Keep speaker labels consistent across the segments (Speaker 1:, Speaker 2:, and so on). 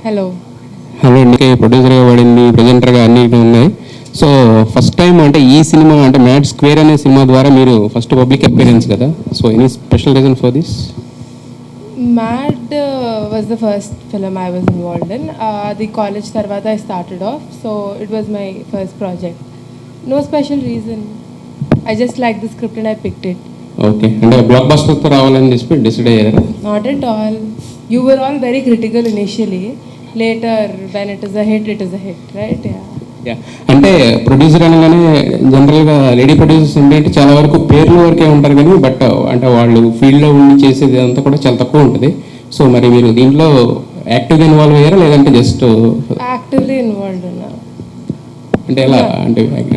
Speaker 1: Hello
Speaker 2: అండి, ప్రొడ్యూసర్గా పడింది, ప్రజెంటర్గా అన్ని ఉన్నాయి. సో ఫస్ట్ టైం అంటే ఈ సినిమా అంటే మ్యాడ్ స్క్వేర్ అనే సినిమా ద్వారా మీరు ఫస్ట్ పబ్లిక్ అపియరెన్స్ కదా. So any special reason for this?
Speaker 1: Mad was the first film I was involved in. అది కాలేజ్ తర్వాత I started off, so it was my first project. No special reason, I just like the script and I picked it.
Speaker 2: Okay, అంటే బ్లాక్ బస్టర్తో రావాలని చెప్పి decide అయ్యారా?
Speaker 1: Not at all. You were all very critical initially, later when it is a hit, right?
Speaker 2: అంటే producer అనగానే జనరల్గా lady producers ఏంటంటే చాలా వరకు పేర్ల వరకే ఉంటారు కానీ బట్ అంటే వాళ్ళు ఫీల్డ్లో ఉండి చేసేది అంతా కూడా చాలా తక్కువ ఉంటుంది. సో మరి మీరు దీంట్లో యాక్టివ్గా ఇన్వాల్వ్ అయ్యారా లేదంటే జస్ట్?
Speaker 1: యాక్టివ్లీ ఇన్వాల్వ్డ్ ఉన్నా.
Speaker 2: అంటే ఎలా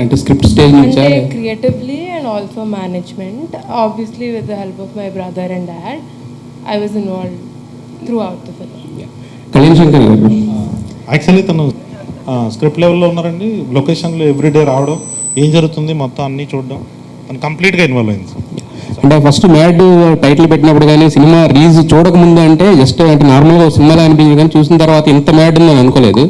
Speaker 2: అంటే స్క్రిప్ట్ స్టేజ్ నుంచి
Speaker 1: creatively and also management, obviously with the help of my brother and dad, I was involved through out the film.
Speaker 2: Kalyan Shankar గారు
Speaker 3: యాక్చువల్లీ తను స్క్రిప్ట్ లెవెల్లో ఉన్నారండి. లొకేషన్లో ఎవ్రీడే రావడం, ఏం జరుగుతుంది మొత్తం అన్నీ చూడడం, తను కంప్లీట్గా ఇన్వాల్వ్ అయింది.
Speaker 2: అంటే ఫస్ట్ మ్యాడ్ టైటిల్ పెట్టినప్పుడు కానీ సినిమా రిలీజ్ చూడకముందు అంటే జస్ట్ అంటే నార్మల్గా సినిమాలో అనిపించింది కానీ చూసిన తర్వాత ఇంత మ్యాడ్ ఉందని అనుకోలేదు.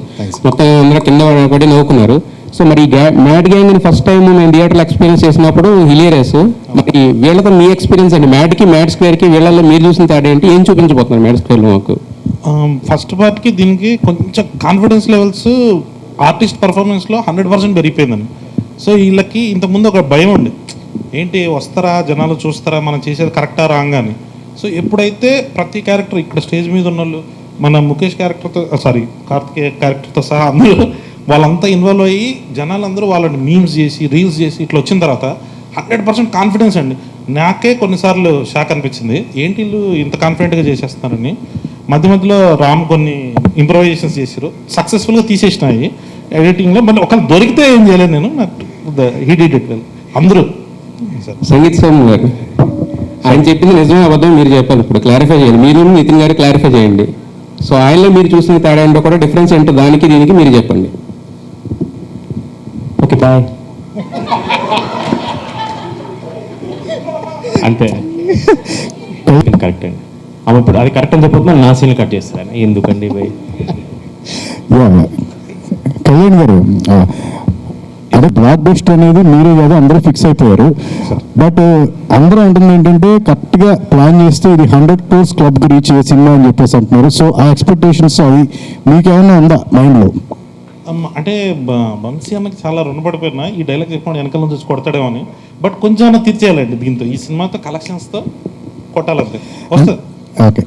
Speaker 2: మొత్తం అందరూ కింద పడి నవ్వుకున్నారు. సో మరి మ్యాడ్ గ్యాంగ్ ఫస్ట్ టైం నేను థియేటర్లో ఎక్స్పీరియన్స్ చేసినప్పుడు హిలియరస్. మరి వీళ్ళతో మీ ఎక్స్పీరియన్స్ అండి, మ్యాడ్కి మ్యాడ్ స్క్వేర్కి వీళ్ళల్లో మీరు చూసిన తేడా ఏంటి, ఏం చూపించబోతున్నారు మ్యాడ్ స్క్వేర్లో మాకు?
Speaker 3: ఫస్ట్ పార్ట్కి దీనికి కొంచెం కాన్ఫిడెన్స్ లెవెల్స్ ఆర్టిస్ట్ పర్ఫార్మెన్స్లో 100% పెరిగిపోయిందండి. సో వీళ్ళకి ఇంతకుముందు ఒక భయం ఉంది, ఏంటి వస్తారా జనాలు చూస్తారా మనం చేసేది కరెక్టా రాంగ్ అని. సో ఎప్పుడైతే ప్రతి క్యారెక్టర్ ఇక్కడ స్టేజ్ మీద ఉన్న వాళ్ళు మన ముఖేష్ క్యారెక్టర్తో కార్తికేయ క్యారెక్టర్తో సహా అందరూ వాళ్ళంతా ఇన్వాల్వ్ అయ్యి జనాలందరూ వాళ్ళని మీమ్స్ చేసి రీల్స్ చేసి ఇట్లా వచ్చిన తర్వాత 100% కాన్ఫిడెన్స్ అండి. నాకే కొన్నిసార్లు షాక్ అనిపించింది, ఏంటి వీళ్ళు ఇంత కాన్ఫిడెంట్గా చేసేస్తున్నారని. మధ్య మధ్యలో రామ్ కొన్ని ఇంప్రవైజేషన్స్ చేశారు, సక్సెస్ఫుల్గా తీసేసినాయి ఎడిటింగ్లో. మళ్ళీ ఒకళ్ళు దొరికితే ఏం చేయలేదు నేను, హీ డిడ్ ఇట్ వెల్. అందరూ
Speaker 2: సంగీత్ స్వామి గారు ఆయన చెప్పింది నిజమే అబద్ధం మీరు చెప్పాలి, ఇప్పుడు క్లారిఫై చేయండి. మీరు నితిన్ గారు క్లారిఫై చేయండి. సో ఆయనలో మీరు చూసిన తేడా ఏంటో కూడా డిఫరెన్స్ ఏంటో దానికి దీనికి మీరు చెప్పండి.
Speaker 4: Okay bye. అంతే కరెక్ట్ అండి. అమ్మ ఇప్పుడు అది కరెక్ట్ అని చెప్పిన నా సీన్ కట్ చేస్తాను ఎందుకండి భయ్.
Speaker 5: కళ్యాణ్ గారు, అదే బ్లాక్ బస్టర్ అనేది మీరే కాదు అందరూ ఫిక్స్ అయిపోయారు. బట్ అందరూ అంటుంది ఏంటంటే కరెక్ట్గా ప్లాన్ చేస్తే ఇది 100 crores క్లబ్కి రీచ్ అయ్యే సినిమా అని చెప్పేసి అంటున్నారు. సో ఆ ఎక్స్పెక్టేషన్స్ అవి మీకేమైనా ఉందా మైండ్లో?
Speaker 3: అంటే వంశీ అన్నకి చాలా రుణపడిపోయినా ఈ డైలాగ్ చెప్పిన వెనకాల నుంచి కొడతాడేమో అని. బట్ కొంచెం అన్న తీర్చేయాలండి దీంతో, ఈ సినిమాతో కలెక్షన్స్తో కొట్టాలంటే వస్తుంది.
Speaker 5: ఓకే,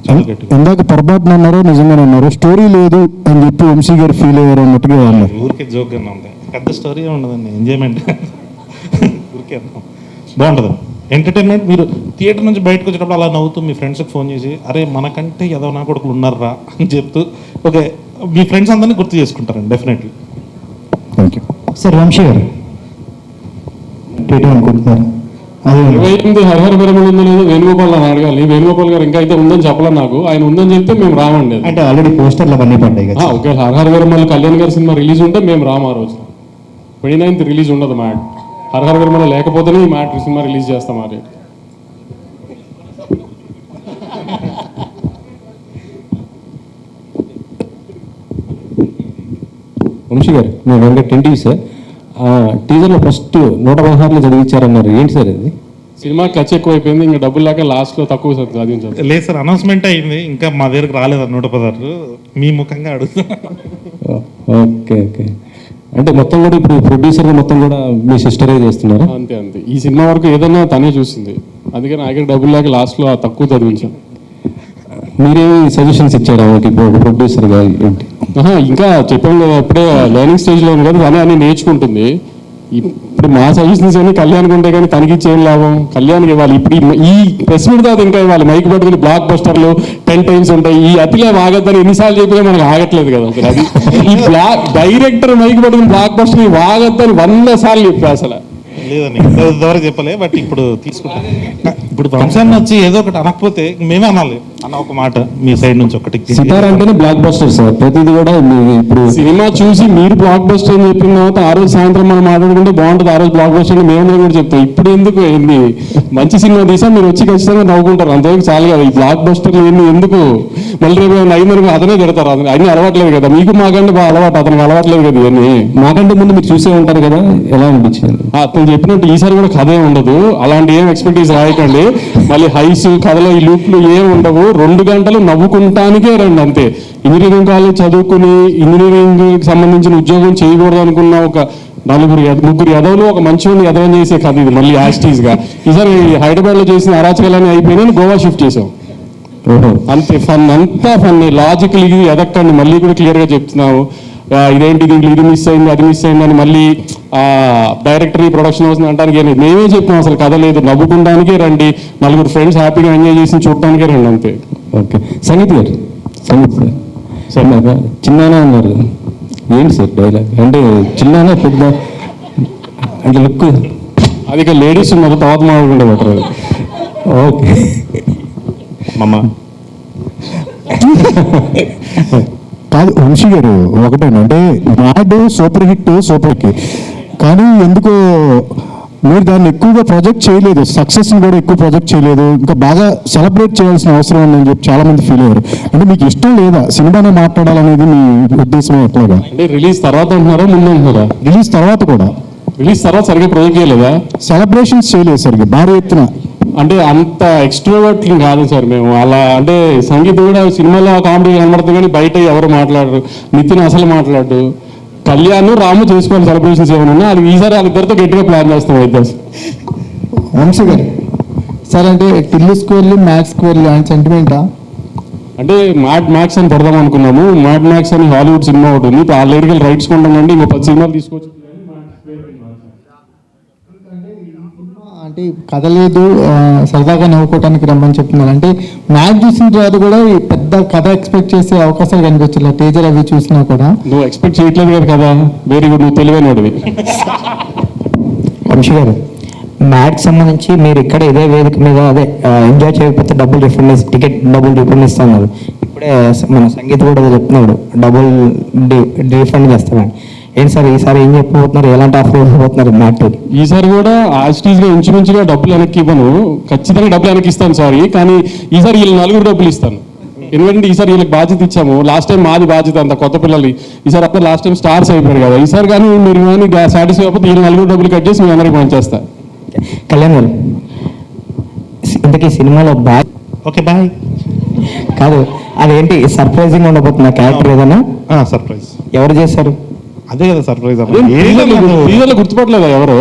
Speaker 5: ఇందాక పొరపాటున అన్నారో నిజంగానే అన్నారు, స్టోరీ లేదు అని చెప్పి వంశీ గారు ఫీల్ అయ్యారు అన్నట్టుగా అన్నారు.
Speaker 3: ఊరికే జోక్ అన్నా ఉంది, పెద్ద స్టోరీ ఉండదండి, ఎంజాయ్మెంట్ ఊరికే బాగుంటుంది ఎంటర్టైన్మెంట్. మీరు థియేటర్ నుంచి బయటకు వచ్చేటప్పుడు అలా నవ్వుతూ మీ ఫ్రెండ్స్కి ఫోన్ చేసి అరే మనకంటే ఏదో నా కొడుకులు ఉన్నారా అని చెప్తూ ఓకే మీ ఫ్రెండ్స్ అందరినీ గుర్తు చేసుకుంటారండి definitely.
Speaker 5: Thank you sir. Vamsi garu అనుకుంటున్నారు
Speaker 6: అదే 28 హరిహర విరమణ ఉందో లేదో వేణుగోపాల్ అని అడగాలి. వేణుగోపాల్ గారు ఇంకా అయితే ఉందని చెప్పలేదు నాకు, ఆయన ఉందని చెప్తే మేము రామండి.
Speaker 5: అంటే ఆల్రెడీ పోస్టర్లు అవన్నీ పడ్డాయి కదా.
Speaker 6: ఓకే, హరిహర విరమణ కళ్యాణ్ గారి సినిమా రిలీజ్ ఉంటే మేము రాము. ఆ రోజు 29th రిలీజ్ ఉండదు మ్యాట్. హరిహర విరమణ లేకపోతేనే ఈ మ్యాట్ సినిమా రిలీజ్ చేస్తాం. అది
Speaker 2: వంశీ గారు, నేను 120 సార్ టీజర్లో ఫస్ట్ 116 చదివించారన్నారు, ఏంటి సార్ అది?
Speaker 6: సినిమా ఖర్చు ఎక్కువ అయిపోయింది, ఇంకా డబ్బులు లేక లాస్ట్లో తక్కువ సార్ చదివించారు.
Speaker 3: లేదు సార్, అనౌన్స్మెంట్ అయింది, ఇంకా మా దగ్గరకు రాలేదు 116. మీ ముఖంగా అడుగుతా.
Speaker 2: ఓకే ఓకే, అంటే మొత్తం కూడా ఇప్పుడు ప్రొడ్యూసర్గా మొత్తం కూడా మీ సిస్టరే చేస్తున్నారు?
Speaker 6: అంతే అంతే, ఈ సినిమా వరకు ఏదన్నా తనే చూసింది, అందుకని నాకు డబ్బులు లేక లాస్ట్లో తక్కువ చదివించాను.
Speaker 2: మీరేమి సజెషన్స్ ఇచ్చారా ఇప్పుడు ప్రొడ్యూసర్గా? ఏంటి
Speaker 6: ఇంకా చెప్పాను కదా, అప్పుడే లెర్నింగ్ స్టేజ్లో ఉంది కదా, తనే అన్ని నేర్చుకుంటుంది. ఇప్పుడు మా సజెషన్స్ అన్ని కళ్యాణ్కి ఉంటాయి కానీ తనకి ఇచ్చేం లాభం, కళ్యాణ్కి ఇవ్వాలి. ఇప్పుడు ఈ ప్రెస్ మీట్ తర్వాత ఇంకా ఇవ్వాలి, మైక్ పట్టుకుని బ్లాక్ బస్టర్లు 10 times ఉంటాయి. ఈ అతిలే వాగద్దని ఎన్నిసార్లు చెప్పినా మనకు ఆగట్లేదు కదా. అది ఈ డైరెక్టర్ మైక్ పట్టుకుని బ్లాక్ బస్టర్ వాగద్దని 100 సార్లు చెప్పా. అసలు
Speaker 3: లేదండి ఇంతవరకు చెప్పలే, బట్ ఇప్పుడు తీసుకుంటాం. ఇప్పుడు వంశాన్ని వచ్చి ఏదో ఒకటి అనకపోతే మేమే అనాలి అన్న ఒక మాట మీ సైడ్ నుంచి ఒకటి.
Speaker 6: సితార్ అంటేనే బ్లాక్ బస్టర్ సార్, ప్రతిది కూడా ఇప్పుడు సినిమా చూసి మీరు బ్లాక్ బస్టర్ అని చెప్పిన తర్వాత ఆ రోజు సాయంత్రం మనం మాట్లాడుకుంటే బాగుంటుంది, ఆ రోజు బ్లాక్ బస్టర్ అని మేము కూడా చెప్తాం. ఇప్పుడు ఎందుకు ఏంది మంచి సినిమా తీసా మీరు వచ్చి ఖచ్చితంగా నవ్వుకుంటారు, అంతవరకు చాలు కదా. ఈ బ్లాక్ బస్టర్లు ఏంది ఎందుకు, మళ్ళీ రేపు అయిందనుకో అతనే తిడతారు. అన్ని అలవాట్లేదు కదా మీకు, మాకంటే బాగా అలవాటు, అతనికి అలవాట్లేదు కదా ఇవన్నీ. మాకంటే ముందు మీరు చూసే ఉంటారు కదా, ఎలా అనిపించింది? అతను చెప్పినట్టు ఈసారి కూడా కథ ఏమి ఉండదు, అలాంటి ఏం ఎక్స్పెక్టేజ్ రాయకండి. మళ్ళీ హైస్ కథలో ఈ లూప్లు ఏం ఉండవు, 2 గంటలు నవ్వుకుంటానికే రండి అంతే. ఇంజనీరింగ్ కాలేజ్ చదువుకుని ఇంజనీరింగ్ సంబంధించిన ఉద్యోగం చేయకూడదు అనుకున్న ఒక 4-3 ఎదవలు ఒక మంచివాడిని ఎదవని చేసే కథ ఇది. మళ్ళీ యాస్టీస్ గా ఈసారి హైదరాబాద్ లో చేసిన అరాచకాలన్నీ అయిపోయినా గోవా షిఫ్ట్ చేసాం. అంతే ఫన్, అంతా ఫన్. లాజికల్ ఇది ఎదక్కండి, మళ్ళీ కూడా క్లియర్ గా చెప్తున్నాము. ఇదేంటి దీంట్లో ఇది మిస్ అయింది అది మిస్ అయింది అని మళ్ళీ డైరెక్టర్ ప్రొడక్షన్ హౌస్ అంటానికి ఏం లేదు. మేమే చెప్తాం అసలు కథ లేదు, నవ్వుకుంటానికే రండి, 4 ఫ్రెండ్స్ హ్యాపీగా ఎంజాయ్ చేసి చూడటానికే రండి అంతే. ఓకే సంగీత్ గారు, సంగీత్ సార్ సార్ చిన్నానా అన్నారు, ఏంటి సార్ డైలాగ్ అంటే చిన్నానా పెద్ద అంటే లుక్ అది ఇక లేడీస్ ఉన్నారు, తర్వాత మాట్లాడుకుంటే బెటర్ అది. ఓకే
Speaker 4: మమ్మ
Speaker 5: కాదు వంశీ గారు, ఒకటేనంటే మ్యాడ్ సూపర్ హిట్ కానీ ఎందుకో మీరు దాన్ని ఎక్కువగా ప్రొజెక్ట్ చేయలేదు, సక్సెస్ని కూడా ఎక్కువ ప్రొజెక్ట్ చేయలేదు, ఇంకా బాగా సెలబ్రేట్ చేయాల్సిన అవసరం ఉందని చెప్పి చాలా మంది ఫీల్ అయ్యారు. అంటే మీకు ఇష్టం లేదా సినిమానే మాట్లాడాలనేది మీ ఉద్దేశం ఎట్లాగా?
Speaker 6: అంటే రిలీజ్ తర్వాత అంటున్నారా ముందు అంటున్నారా?
Speaker 5: రిలీజ్ తర్వాత కూడా.
Speaker 6: రిలీజ్ తర్వాత సరిగ్గా ప్రొజెక్ట్ చేయలేదా?
Speaker 5: సెలబ్రేషన్స్ చేయలేదు సరిగ్గా భారీ ఎత్తున.
Speaker 6: అంటే అంత ఎక్స్ట్రోవర్ట్లు కాదు సార్ మేము. అలా అంటే సంగీతం కూడా సినిమాలో కామెడీ కనబడుతుంది కానీ బయట ఎవరు మాట్లాడరు, నితిన్ అసలు మాట్లాడు. కళ్యాణ్ రాము చేసుకోవాలి సెలబ్రేషన్స్ ఏమైనా, అది ఈసారి వాళ్ళిద్దరితో గట్టిగా ప్లాన్ చేస్తాం అయితే.
Speaker 5: వంశీ గారు సార్, అంటే టిల్లు స్కోర్లు మ్యాథ్స్ స్కోర్లు అని సెంటిమెంటా?
Speaker 6: అంటే మ్యాక్స్ అని పెడదాం అనుకున్నాము. మ్యాక్స్ అని హాలీవుడ్ సినిమా ఒకటి ఉంది, ఇప్పుడు ఆ లిరికల్ రైట్స్ కొంటాం కంటే ఇంకో 10 సినిమాలు తీసుకోవచ్చు.
Speaker 7: అంటే కథ లేదు, సరదాగా నవ్వుకోవడానికి రమ్మని చెప్తున్నారు. అంటే మ్యాచ్ చూసిన తర్వాత కూడా ఈ పెద్ద కథ ఎక్స్పెక్ట్ చేసే అవకాశాలు కనిపించలే, టీజర్ అవి చూసినా కూడా.
Speaker 6: నువ్వు ఎక్స్పెక్ట్ చేయట్లేదు కదా, వెరీ గుడ్, నువ్వు తెలివైనడివి.
Speaker 8: వంశీ గారు, మ్యాచ్ సంబంధించి మీరు ఇక్కడ ఇదే వేదిక మీద అదే ఎంజాయ్ చేయకపోతే టికెట్ డబుల్ రిఫండ్ ఇస్తున్నారు. ఇప్పుడే మన సంగీత కూడా చెప్తున్నాడు డబుల్ రిఫండ్ చేస్తామని. ఏంటి సార్ ఈసారి ఏం చెప్పబోతున్నారు, ఎలాంటి ఆఫర్ ఇవ్వబోతున్నారు మ్యాట్?
Speaker 6: ఈసారి కూడా ఆస్టీస్గా ఇంచుమించుగా డబ్బులు వెనక్కి ఇవ్వను, ఖచ్చితంగా డబ్బులు వెనక్కి ఇస్తాను సారీ, కానీ ఈసారి వీళ్ళు 4 డబ్బులు ఇస్తాను. ఎందుకంటే ఈసారి వీళ్ళకి బాధ్యత ఇచ్చాము. లాస్ట్ టైం మాది బాధ్యత అంత కొత్త పిల్లలు, ఈసారి అప్పుడు లాస్ట్ టైం స్టార్స్ అయిపోయారు కదా. ఈసారి కానీ మీరు కానీ సాటిస్ఫై అయిపోతే వీళ్ళు 4 డబ్బులు కట్ చేసి మీ అందరికి పనిచేస్తా.
Speaker 8: కళ్యాణ్ గారు, ఇంతకీ సినిమాలో బాయ్
Speaker 3: ఓకే బాయ్
Speaker 8: కాదు, అదేంటి సర్ప్రైజింగ్ ఉండబోతున్నా క్యారెక్టర్ ఏదైనా?
Speaker 3: సర్ప్రైజ్
Speaker 8: ఎవరు చేశారు?
Speaker 3: అదే కదా సర్ప్రైజ్.
Speaker 6: వీళ్ళలో గుర్తుపట్టలేదా ఎవరు?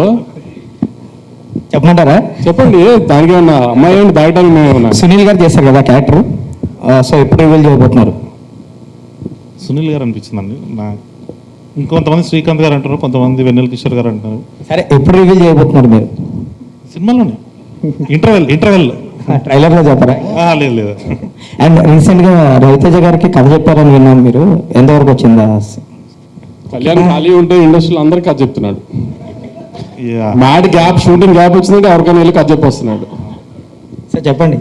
Speaker 8: చెప్పమంటారా?
Speaker 6: చెప్పండి, దానికి ఏమన్నా అమ్మాయి ఏమన్నా బయట
Speaker 8: సునీల్ గారు చేశారు కదా క్యారెక్టర్, సో ఎప్పుడు రివీల్ చేయబోతున్నారు?
Speaker 3: సునీల్ గారు అనిపించిందండి నాకు. ఇంకొంతమంది శ్రీకాంత్ గారు అంటారు, కొంతమంది వెన్నెల కిషోర్ గారు అంటారు.
Speaker 8: సరే, ఎప్పుడు రివీల్ చేయబోతున్నారు మీరు?
Speaker 3: సినిమాలోనే ఇంటర్వెల్
Speaker 8: ట్రైలర్లో చెప్పరా?
Speaker 3: లేదు లేదు.
Speaker 8: అండ్ రీసెంట్గా రవితేజ గారికి కథ చెప్పారని విన్నాను, మీరు ఎంతవరకు వచ్చిందా?
Speaker 6: కళ్యాణ్ ఖాళీ ఉంటే ఇండస్ట్రీలో అందరికీ కథ చెప్తున్నాడు. మ్యాడ్ గ్యాప్, షూటింగ్ గ్యాప్ వచ్చిందంటే ఎవరికైనా వెళ్ళి కథ చెప్పొస్తున్నాడు.
Speaker 8: సార్ చెప్పండి.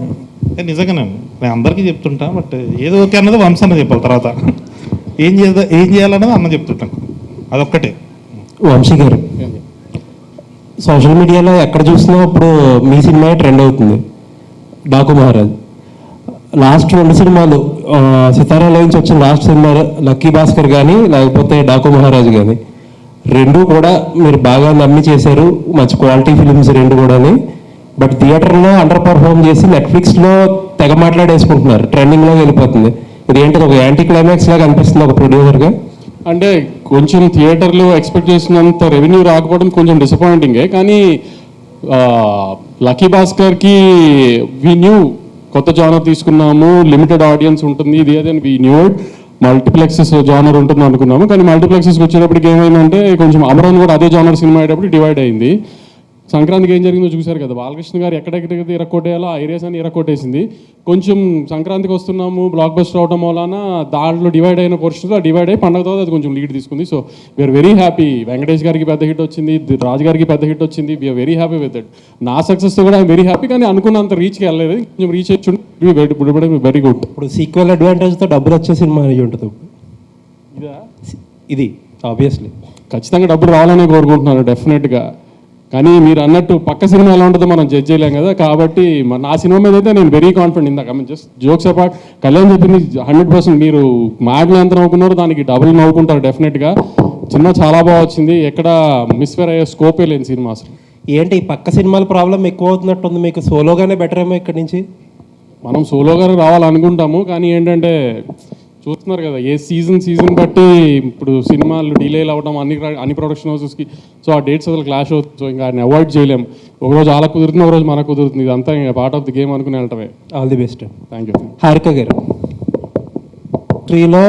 Speaker 3: నిజంగానే నేను అందరికీ చెప్తుంటా, బట్ ఏదో ఓకే అన్నది వంశాన్ని చెప్పాలి. తర్వాత ఏం చేయాలన్నది అన్న చెప్తుంటాను, అదొక్కటే.
Speaker 9: వంశీ గారు, సోషల్ మీడియాలో ఎక్కడ చూసినా ఇప్పుడు మీ సినిమా ట్రెండ్ అవుతుంది, డాకు మహారాజ్. లాస్ట్ 2 సినిమాలు సితారాలో నుంచి వచ్చిన లాస్ట్ సినిమా లక్కీ భాస్కర్ కానీ లేకపోతే డాకు మహారాజ్ కానీ, 2 కూడా మీరు బాగా నమ్మి చేశారు, మంచి క్వాలిటీ ఫిలిమ్స్ 2 కూడాని. బట్ థియేటర్లో అండర్ పర్ఫార్మ్ చేసి నెట్ఫ్లిక్స్లో తెగ మాట్లాడేసుకుంటున్నారు, ట్రెండింగ్లో వెళ్ళిపోతుంది. ఇది ఏంటది, ఒక యాంటీ క్లైమాక్స్ లాగా అనిపిస్తుంది ఒక ప్రొడ్యూసర్గా?
Speaker 6: అంటే కొంచెం థియేటర్లో ఎక్స్పెక్ట్ చేసినంత రెవెన్యూ రాకపోవడం కొంచెం డిసప్పాయింటింగే, కానీ లక్కీ భాస్కర్కి వి న్యూ కొత్త జానర్ తీసుకున్నాము, లిమిటెడ్ ఆడియన్స్ ఉంటుంది, ఇది అదే వి న్యూ మల్టీప్లెక్సెస్ జానర్ ఉంటుంది అనుకున్నాము. కానీ మల్టీప్లెక్సెస్కి వచ్చేటప్పటికి ఏమైందంటే కొంచెం అమరాన్ కూడా అదే జానర్ సినిమా అయ్యేటప్పుడు డివైడ్ అయింది. సంక్రాంతికి ఏం జరిగిందో చూశారు కదా, బాలకృష్ణ గారు ఎక్కడెక్కడైతే ఇరక్కొట్టేయాలో ఆ ఏరియాస్ అని ఇరక్కొట్టేసింది. కొంచెం సంక్రాంతికి వస్తున్నాము బ్లాక్ బస్టర్ అవడం వలన దాంట్లో డివైడ్ అయిన పోర్షన్స్ డివైడ్ అయ్యి పండగ తర్వాత అది కొంచెం లీడ్ తీసుకుంది. So we are very happy. Venkatesh గారికి పెద్ద హిట్ వచ్చింది, రాజు గారికి పెద్ద హిట్ వచ్చింది. We are very happy with that. నా సక్సెస్తో కూడా వెరీ హ్యాపీ, కానీ అనుకున్నంత రీచ్కి వెళ్ళలేదు. కొంచెం రీచ్ వచ్చి వెరీ గుడ్.
Speaker 9: ఇప్పుడు సీక్వెల్ అడ్వాంటేజ్తో డబ్బులు వచ్చే సినిమా అయి ఉంటుంది ఇది ఆబ్వియస్లీ.
Speaker 6: ఖచ్చితంగా డబ్బులు రావాలని కోరుకుంటున్నాను డెఫినెట్గా. కానీ మీరు అన్నట్టు పక్క సినిమా ఎలా ఉంటుందో మనం జడ్జ్ చేయలేం కదా. కాబట్టి నా సినిమా మీద అయితే నేను వెరీ కాన్ఫిడెంట్. ఇందాక జస్ట్ జోక్స్ అపార్ట్, కళ్యాణ్ చెప్పింది 100%. మీరు మ్యాడ్లో ఎంత నవ్వుకున్నారో దానికి డబుల్ నవ్వుకుంటారు డెఫినెట్గా. సినిమా చాలా బాగా వచ్చింది, ఎక్కడ మిస్ఫేర్ అయ్యే స్కోపే లేని సినిమా అసలు.
Speaker 9: ఏంటి ఈ పక్క సినిమాల ప్రాబ్లం ఎక్కువ అవుతున్నట్టుంది మీకు? సోలోగానే బెటర్ ఏమో ఇక్కడి నుంచి.
Speaker 6: మనం సోలోగా రావాలనుకుంటాము, కానీ ఏంటంటే చూస్తున్నారు కదా ఏ సీజన్ బట్టి ఇప్పుడు సినిమాలు డిలేలు అవ్వడం అన్ని ప్రొడక్షన్ హౌసెస్కి. సో ఆ డేట్స్ అసలు క్లాష్ అవుతుంది. సో ఇంకా ఆయన అవాయిడ్ చేయలేము. ఒకరోజు అలా కుదురుతుంది, ఒకరోజు మనకు కుదురుతుంది. ఇదంతా ఇంకా పార్ట్ ఆఫ్ ది గేమ్ అనుకుని వెళ్ళటమే.
Speaker 9: All the best.
Speaker 6: Thank you.
Speaker 9: Harika గారు, ట్రీలో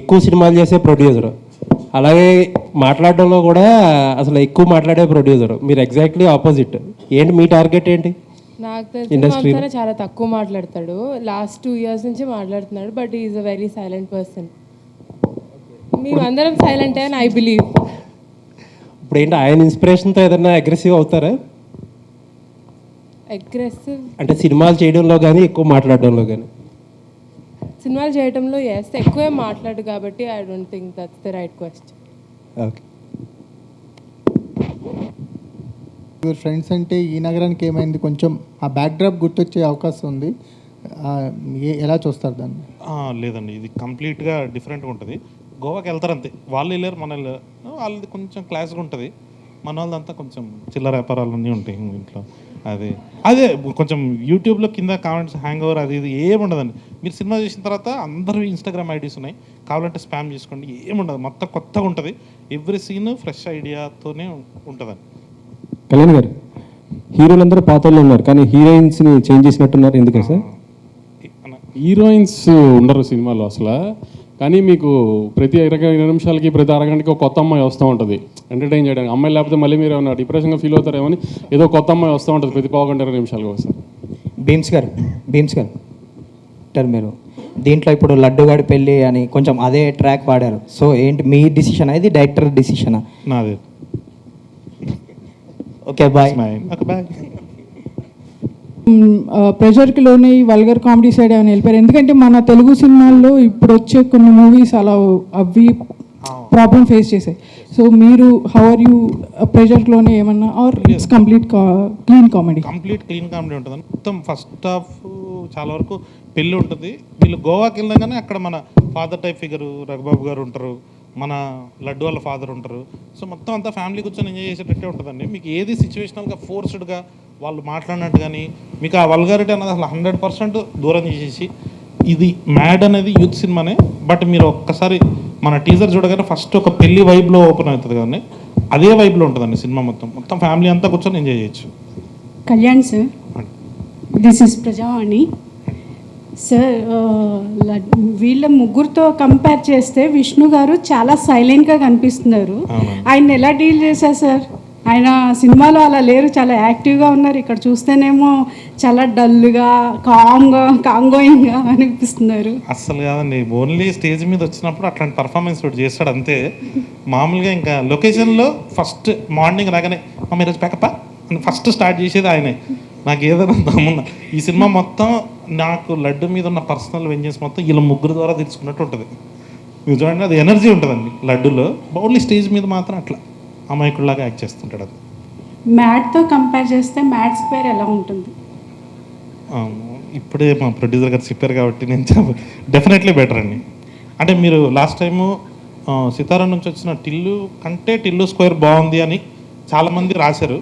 Speaker 9: ఎక్కువ సినిమాలు చేసే ప్రొడ్యూసర్, అలాగే మాట్లాడడంలో కూడా అసలు ఎక్కువ మాట్లాడే ప్రొడ్యూసర్. మీరు ఎగ్జాక్ట్లీ ఆపోజిట్. ఏంటి మీ టార్గెట్ ఏంటి?
Speaker 1: నాకు తెలిసిన చాలా తక్కువ మాట్లాడతాడు. లాస్ట్ 2 years నుంచి మాట్లాడుతున్నాడు, but is a very silent person. మేమందరం సైలెంట్ అని ఐ బిలీవ్.
Speaker 9: ఇప్పుడు ఏంటి ఆయన ఇన్స్పిరేషన్తో ఏదైనా అగ్రెసివ్ అవుతారా?
Speaker 1: అగ్రెసివ్
Speaker 9: అంటే సినిమాలు చేయడంలో కానీ ఎక్కువ మాట్లాడడంలో కానీ?
Speaker 1: సినిమాలు చేయడంలో ఎస్, ఎక్కువే మాట్లాడు కాబట్టి I don't think that's the right question.
Speaker 9: Okay.
Speaker 7: Your friends అంటే ఈ నగరానికి ఏమైంది, కొంచెం ఆ బ్యాక్డ్రాప్ గుర్తొచ్చే అవకాశం ఉంది. ఎలా చూస్తారు దాన్ని?
Speaker 3: లేదండి, ఇది కంప్లీట్గా డిఫరెంట్గా ఉంటుంది. గోవాకి వెళ్తారు అంతే, వాళ్ళు వెళ్ళారు మన వాళ్ళది కొంచెం క్లాస్గా ఉంటుంది. మన వాళ్ళదంతా కొంచెం చిల్లర వ్యాపారాలన్నీ ఉంటాయి ఇంట్లో. అదే కొంచెం యూట్యూబ్లో కింద కామెంట్స్ హ్యాంగ్ ఓవర్ అది ఇది ఏముండదండి. మీరు సినిమా చేసిన తర్వాత అందరూ ఇన్స్టాగ్రామ్ ఐడీస్ ఉన్నాయి, కావాలంటే స్పామ్ చేసుకోండి, ఏముండదు. మొత్తం కొత్తగా ఉంటుంది. ఎవ్రీ సీన్ ఫ్రెష్ ఐడియాతోనే ఉంటుందండి.
Speaker 6: కళ్యాణ్ గారు, హీరోలందరూ పాత వాళ్ళు ఉన్నారు, కానీ హీరోయిన్స్ని చేంజ్ చేసినట్టున్నారు. ఎందుకు సార్? హీరోయిన్స్ ఉండరు సినిమాలో అసలు. కానీ మీకు ప్రతి 20 నిమిషాలకి ప్రతి అరగంటకి ఒక కొత్త అమ్మాయి వస్తూ ఉంటుంది ఎంటర్టైన్ చేయడానికి. అమ్మాయి లేకపోతే మళ్ళీ మీరు ఏమన్నా డిప్రెషన్గా ఫీల్ అవుతారేమని ఏదో కొత్త అమ్మాయి వస్తూ ఉంటుంది ప్రతి 15-20 నిమిషాలకు ఒకసారి.
Speaker 8: బీమ్స్ గారు మీరు దీంట్లో ఇప్పుడు లడ్డుగాడి పెళ్ళి అని కొంచెం అదే ట్రాక్ వాడారు. సో ఏంటి మీ డిసిషన్? ఇది డైరెక్టర్ డిసిషనా?
Speaker 3: నాదే.
Speaker 8: Okay bye.
Speaker 10: ప్రెషర్కి లోనే ఈ వల్గర్ కామెడీ సైడ్ ఏమైనా వెళ్ళిపోయారు? ఎందుకంటే మన తెలుగు సినిమాల్లో ఇప్పుడు వచ్చే కొన్ని మూవీస్ అలా అవి ప్రాబ్లం ఫేస్ చేశాయి. సో మీరు హౌ ఆర్ యూ ప్రెషర్లోనే ఏమన్నా or it's complete clean comedy?
Speaker 3: Complete clean comedy ఉంటుంది. మొత్తం ఫస్ట్ హాఫ్ చాలా వరకు పెళ్ళి ఉంటుంది. వీళ్ళు గోవాకి వెళ్ళగానే అక్కడ మన ఫాదర్ టైప్ ఫిగరు రఘుబాబు గారు ఉంటారు, మన లడ్డు వాళ్ళ ఫాదర్ ఉంటారు. సో మొత్తం అంతా ఫ్యామిలీ కూర్చొని ఎంజాయ్ చేసేటట్టే ఉంటుందండి. మీకు ఏది సిచ్యువేషనల్గా ఫోర్స్డ్గా వాళ్ళు మాట్లాడినట్టు కానీ మీకు ఆ వల్గారిటీ అన్నది అసలు 100% దూరం చేసేసి, ఇది మ్యాడ్ అనేది యూత్ సినిమానే. బట్ మీరు ఒక్కసారి మన టీజర్ చూడగానే ఫస్ట్ ఒక పెళ్లి వైబ్లో ఓపెన్ అవుతుంది కానీ అదే వైబ్లో ఉంటుందండి సినిమా. మొత్తం ఫ్యామిలీ అంతా కూర్చొని ఎంజాయ్ చేయొచ్చు.
Speaker 11: Kalyan sir, this is Prajavani sir. వీళ్ళ ముగ్గురితో కంపేర్ చేస్తే విష్ణు గారు చాలా సైలెంట్గా కనిపిస్తున్నారు. ఆయన ఎలా డీల్ చేశారు సార్? ఆయన సినిమాలో అలా లేరు, చాలా యాక్టివ్గా ఉన్నారు. ఇక్కడ చూస్తేనేమో చాలా డల్గా కాంగోయింగ్గా అనిపిస్తున్నారు.
Speaker 3: అస్సలు కాదండి, ఓన్లీ స్టేజ్ మీద వచ్చినప్పుడు అట్లాంటి పర్ఫార్మెన్స్ చేస్తాడు అంతే. మామూలుగా ఇంకా లొకేషన్లో ఫస్ట్ మార్నింగ్ రాగానే మా ఈరోజు ప్యాకప్ప అని ఫస్ట్ స్టార్ట్ చేసేది ఆయనే. నాకు ఏదైనా దమ్ముందా ఈ సినిమా మొత్తం నాకు లడ్డు మీద ఉన్న పర్సనల్ వెంజెన్స్ మొత్తం వీళ్ళ ముగ్గురు ద్వారా తెచ్చుకున్నట్టు ఉంటుంది. మీరు చూడండి, అది ఎనర్జీ ఉంటుందండి లడ్డులో. ఓన్లీ స్టేజ్ మీద మాత్రం అట్లా అమాయకుడిలాగా యాక్ట్ చేస్తుంటాడు. అది
Speaker 11: మ్యాడ్తో కంపేర్ చేస్తే మ్యాడ్ స్క్వేర్ ఎలా ఉంటుంది?
Speaker 3: ఇప్పుడే మా ప్రొడ్యూసర్ గారు చెప్పారు కాబట్టి నేను డెఫినెట్లీ బెటర్ అండి. అంటే మీరు లాస్ట్ టైము సితారా నుంచి వచ్చిన టిల్లు కంటే టిల్లు స్క్వేర్ బాగుంది అని చాలామంది రాశారు.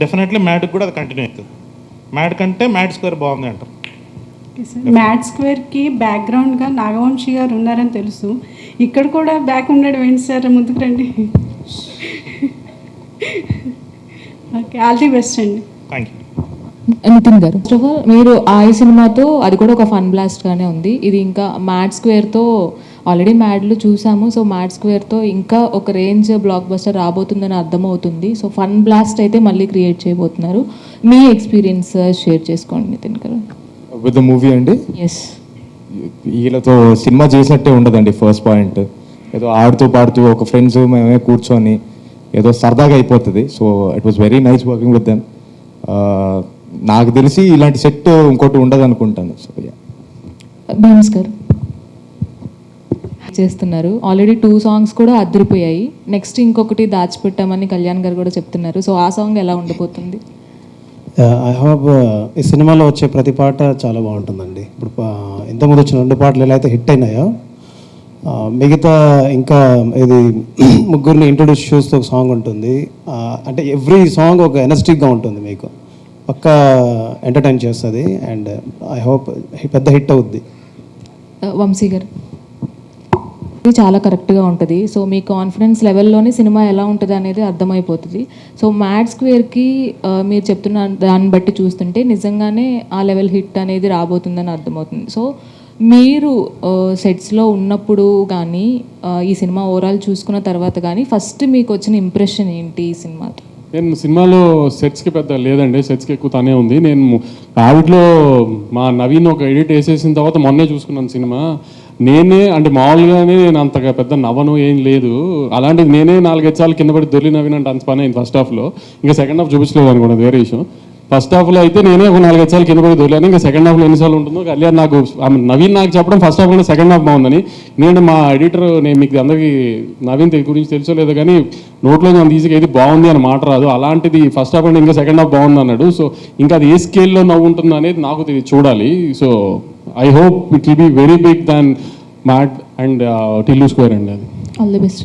Speaker 3: డెఫినెట్లీ మ్యాడ్కి కూడా అది కంటిన్యూ అవుతుంది. మ్యాడ్ కంటే మ్యాడ్ స్క్వేర్ బాగుంది అంటారు.
Speaker 11: మ్యాడ్ స్క్వేర్కి బ్యాక్గ్రౌండ్గా నాగవంశీ గారు ఉన్నారని తెలుసు. ఇక్కడ కూడా బ్యాక్ ఉండడం ఏంటి సార్? ముందుకు రండి. ఓకే, ఆల్ ది బెస్ట్ అండి.
Speaker 3: Thank you.
Speaker 12: నితిన్ గారు, ఫస్ట్ ఆఫ్ ఆల్ మీరు ఆ సినిమాతో అది కూడా ఒక ఫన్ బ్లాస్ట్గానే ఉంది. ఇది ఇంకా మ్యాడ్ స్క్వేర్తో ఆల్రెడీ మ్యాడ్లో చూసాము. సో మ్యాడ్ స్క్వేర్తో ఇంకా ఒక రేంజ్ బ్లాక్ బస్టర్ రాబోతుందని అర్థమవుతుంది. సో ఫన్ బ్లాస్ట్ అయితే మళ్ళీ క్రియేట్ చేయబోతున్నారు. మీ ఎక్స్పీరియన్స్ షేర్ చేసుకోండి నితిన్ గారు.
Speaker 13: విత్ ద మూవీ అండి,
Speaker 12: ఎస్,
Speaker 13: వీళ్ళతో సినిమా చేసినట్టే ఉండదండి. ఫస్ట్ పాయింట్ ఏదో ఆడుతూ పాడుతూ ఒక ఫ్రెండ్స్ మేమే కూర్చొని ఏదో సరదాగా అయిపోతుంది. So it was very nice working with them. నాకు తెలిసి ఇలాంటి సెట్ ఇంకోటి ఉండదు అనుకుంటాను. సో
Speaker 12: భీమ్స్ గారు చేస్తున్నారు. ఆల్రెడీ 2 songs కూడా అదిరిపోయాయి. నెక్స్ట్ ఇంకొకటి దాచిపెట్టామని కళ్యాణ్ గారు కూడా చెప్తున్నారు. సో ఆ సాంగ్ ఎలా ఉండబోతుంది?
Speaker 14: ఐ హావ్ ఈ సినిమాలో వచ్చే ప్రతి పాట చాలా బాగుంటుందండి. ఇప్పుడు ఇంతకుముందు వచ్చిన 2 పాటలు ఎలా అయితే హిట్ అయినాయో, మిగతా ఇంకా ఇది ముగ్గురిని ఇంట్రొడ్యూస్ చేస్తూ ఒక సాంగ్ ఉంటుంది. అంటే ఎవ్రీ సాంగ్ ఒక ఎనర్జెటిక్గా ఉంటుంది, మీకు పక్కా ఎంటర్టైన్ చేస్తుంది. అండ్ ఐ హోప్ పెద్ద హిట్ అవుద్ది.
Speaker 12: వంశీ గారు చాలా కరెక్ట్గా ఉంటుంది. సో మీ కాన్ఫిడెన్స్ లెవెల్లోనే సినిమా ఎలా ఉంటుంది అనేది అర్థమైపోతుంది. సో మ్యాడ్ స్క్వేర్కి మీరు చెప్తున్న దాన్ని బట్టి చూస్తుంటే నిజంగానే ఆ లెవెల్ హిట్ అనేది రాబోతుందని అర్థమవుతుంది. సో మీరు సెట్స్లో ఉన్నప్పుడు కానీ ఈ సినిమా ఓవరాల్ చూసుకున్న తర్వాత కానీ ఫస్ట్ మీకు వచ్చిన ఇంప్రెషన్ ఏంటి ఈ సినిమాతో?
Speaker 6: నేను సినిమాలో సెట్స్కి పెద్ద లేదండి, సెట్స్కి ఎక్కువ తనే ఉంది. నేను ఆవిడలో మా నవీన్ ఒక ఎడిట్ వేసేసిన తర్వాత మొన్నే చూసుకున్నాను సినిమా. నేనే అంటే మామూలుగానే నేను అంతగా పెద్ద నవ్వను ఏం లేదు. అలాంటిది నేనే 4-5 సార్లు కింద పడి దొర్లి నవీన్ అంటే అంత పని అయింది ఫస్ట్ హాఫ్లో. ఇంకా సెకండ్ హాఫ్ చూపించలేదు అనుకోండి, వేరే విషయం. ఫస్ట్ హాఫ్లో అయితే నేనే ఒక 4-5 సార్లు కింద పడి దొరికాను. ఇంకా సెకండ్ హాఫ్లో ఎన్నిసార్లు ఉంటుందో కళ్యాణ్ నాకు నవీన్ నాకు చెప్పడం ఫస్ట్ హాఫ్లో సెకండ్ హాఫ్ బాగుందని. నేను మా ఎడిటర్, నేను మీకు అందరికీ నవీన్ గురించి తెలుసో లేదో కానీ నోట్లో అంత ఈజీగా ఏది బాగుంది అని మాట రాదు. అలాంటిది ఫస్ట్ హాఫ్ అంటే ఇంకా సెకండ్ హాఫ్ బాగుంది అన్నాడు. సో ఇంకా అది ఏ స్కేల్లో నవ్వు ఉంటుంది అనేది నాకు చూడాలి. So I hope it will be very big than Mad and Tillu square అండి. అది
Speaker 12: ఆల్ ది బెస్ట్.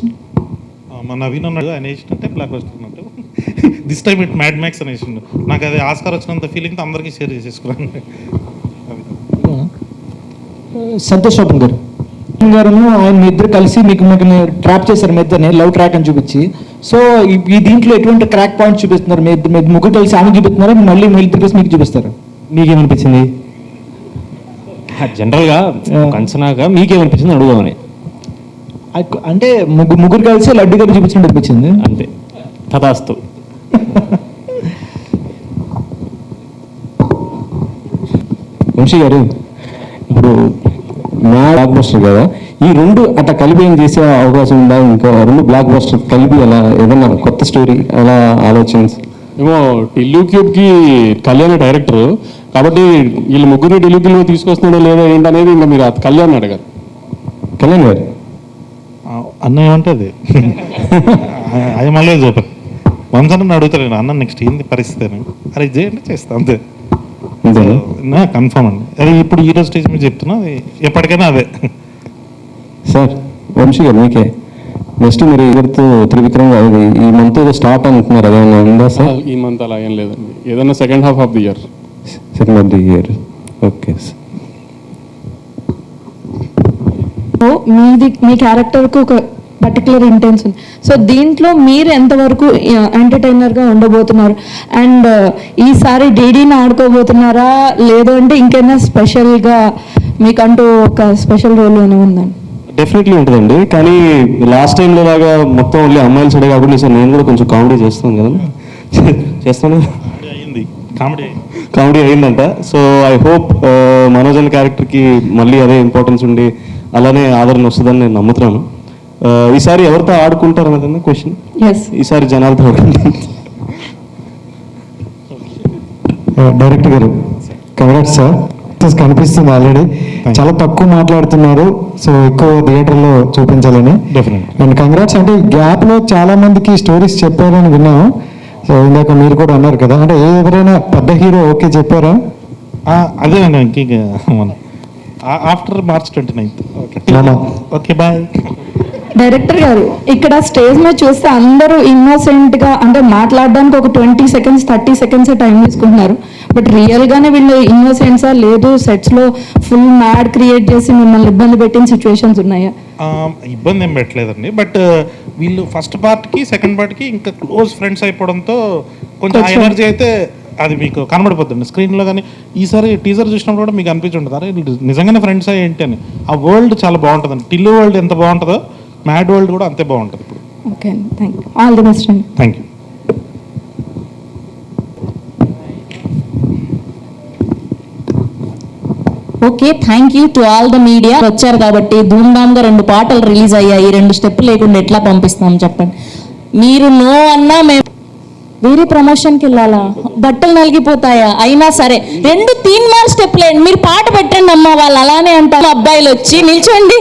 Speaker 3: మా నవీన్ అన్నాడు, ఆయన వేసినట్టే బ్లాక్ బస్టర్ అన్నట్టు this time it Mad Max అని వేసిండు. నాకు అది ఆస్కార్ వచ్చినంత ఫీలింగ్తో అందరికీ షేర్ చేసేసుకున్నాను.
Speaker 7: సంతోష్ శోభన్ గారు ఆయన మీ ఇద్దరు కలిసి మీకు ట్రాప్ చేశారు, మీ ఇద్దరిని లవ్ ట్రాక్ అని చూపించి. సో ఈ దీంట్లో ఎటువంటి క్రాక్ పాయింట్ చూపిస్తున్నారు? మీ ముగ్గురు కలిసి ఆమె చూపిస్తున్నారా, మళ్ళీ మీ ఇద్దరు కలిసి మీకు చూపిస్తారు?
Speaker 4: మీకేమనిపించింది? జనరల్గా కంచనాగా మీకేమనిపించింది అడుగుదామని.
Speaker 7: అంటే ముగ్గురు కలిసి లడ్డు గారు చూపించినట్టు అనిపించింది.
Speaker 4: అంతే, తదాస్తు.
Speaker 6: వంశీ గారు, ఇప్పుడు బ్లాక్ బస్టర్ కదా, ఈ 2 అట్లా కలిపి ఏం చేసే అవకాశం ఉందా? ఇంకా 2 బ్లాక్ బస్టర్ కలిపి అలా ఏదన్నా కొత్త స్టోరీ అలా ఆలోచన? ఏమో టిల్లు క్యూబ్కి కళ్యాణ్ డైరెక్టర్ కాబట్టి వీళ్ళు ముగ్గురిని టిల్లు క్యూబ్లో తీసుకొస్తున్నాడో లేదో ఏంటనేది ఇంకా మీరు కళ్యాణ్ అడగారు. కళ్యాణ్ గారు
Speaker 3: అన్న ఏమంటుంది అది మళ్ళీ చూపారు. వంశన్న అడుగుతారు, అన్న నెక్స్ట్ ఏంది పరిస్థితి అని. అరే చేయండి, చేస్తా అంతే, కన్ఫర్మ్ అండి. అదే ఇప్పుడు హీరో స్టేజ్ మీద చెప్తున్నా, ఎప్పటికైనా అదే.
Speaker 6: సార్ వంశీ గారు మీకే నెక్స్ట్ మీరు ఎవరితో త్రివిక్రమ్ ఈ మంత్ స్టార్ట్ అనుకుంటున్నారు, అదేమన్నా ఉందా సార్? ఈ మంత్ అలా ఏం లేదండి, ఏదన్నా second half of the year. Second of the year, okay sir.
Speaker 15: మీ క్యారెక్టర్కు ఒక పర్టికులర్ ఇంటెన్స్ ఉంది. సో దీంట్లో మీరు ఎంతవరకు ఎంటర్టైనర్గా ఉండబోతున్నారు? అండ్ ఈసారి డీడీని ఆడుకోబోతున్నారా, లేదు అంటే ఇంకైనా స్పెషల్గా మీకంటూ ఒక స్పెషల్ రోల్ ఏమైనా ఉందండి?
Speaker 9: డెఫినెట్లీ ఉంటుందండి, కానీ లాస్ట్ టైంలో లాగా మొత్తం ఓన్లీ అమ్మాయిల సైడే కాకుండా సార్ నేను కూడా కొంచెం కామెడీ చేస్తాను కదా, చేస్తాను. కామెడీ అయిందంట. సో ఐ హోప్ మనోజన్ క్యారెక్టర్కి మళ్ళీ అదే ఇంపార్టెన్స్ ఉండి అలానే ఆదరణ వస్తుందని నేను నమ్ముతున్నాను. ఈసారి ఎవరితో ఆడుకుంటారు అన్నదన్న క్వశ్చన్. ఈసారి జనాలతో ఆడుకుంటారు.
Speaker 5: డైరెక్టర్ గారు కంగ్రాట్స్ సార్, కనిపిస్తుంది ఆల్రెడీ, చాలా తక్కువ మాట్లాడుతున్నారు, సో ఎక్కువ థియేటర్లో చూపించాలని. And congrats. అంటే గ్యాప్లో చాలా మందికి స్టోరీస్ చెప్పారని విన్నాము. సో ఇందాక మీరు కూడా అన్నారు కదా, అంటే ఎవరైనా పెద్ద హీరో ఓకే చెప్పారా?
Speaker 3: అదే after March 29th. Okay bye.
Speaker 15: Director గారు, ఇక్కడ స్టేజ్ మీద చూస్తే అందరూ ఇన్నోసెంట్గా, అంటే మాట్లాడడానికి ఒక 20 seconds 30 seconds టైం తీసుకుంటున్నారు. బట్ రియల్గానే వీళ్ళు ఇన్నోసెంట్సా, లేదు సెట్స్లో ఫుల్ మ్యాడ్ క్రియేట్ చేసి మిమ్మల్ని ఇబ్బంది పెట్టిన సిచ్యువేషన్స్ ఉన్నాయా?
Speaker 3: ఇబ్బంది ఏం పెట్టలేదండి, బట్ వీళ్ళు ఫస్ట్ పార్ట్కి సెకండ్ పార్ట్కి ఇంకా క్లోజ్ ఫ్రెండ్స్ అయిపోవడంతో కొంచెం ఎనర్జీ అయితే అది మీకు కనబడిపోతుంది స్క్రీన్లో. కానీ ఈసారి టీజర్ చూసినప్పుడు కూడా మీకు అనిపించుంటుంది అరే నిజంగానే ఫ్రెండ్స్ ఏంటి అని. ఆ వరల్డ్ చాలా బాగుంటుందండి. టిల్లు వరల్డ్ ఎంత బాగుంటుందో మ్యాడ్ వరల్డ్ కూడా అంతే బాగుంటుంది ఇప్పుడు.
Speaker 15: ఓకే అండి, thank you, all the best అండి.
Speaker 3: Thank you.
Speaker 16: Okay, thank you to all the media వచ్చారు కాబట్టి. ధూమ్ధామ్గా 2 పాటలు రిలీజ్ అయ్యాయి. 2 స్టెప్పులు లేకుండా ఎట్లా పంపిస్తాం చెప్పండి. మీరు నో అన్నా మేము వేరే ప్రమోషన్కి వెళ్ళాలా, బట్టలు నలిగిపోతాయా, అయినా సరే 2 3 స్టెప్లు మీరు పాట పెట్టండి అమ్మా. వాళ్ళు అలానే అంటారు. అబ్బాయిలు వచ్చి నిల్చోండి,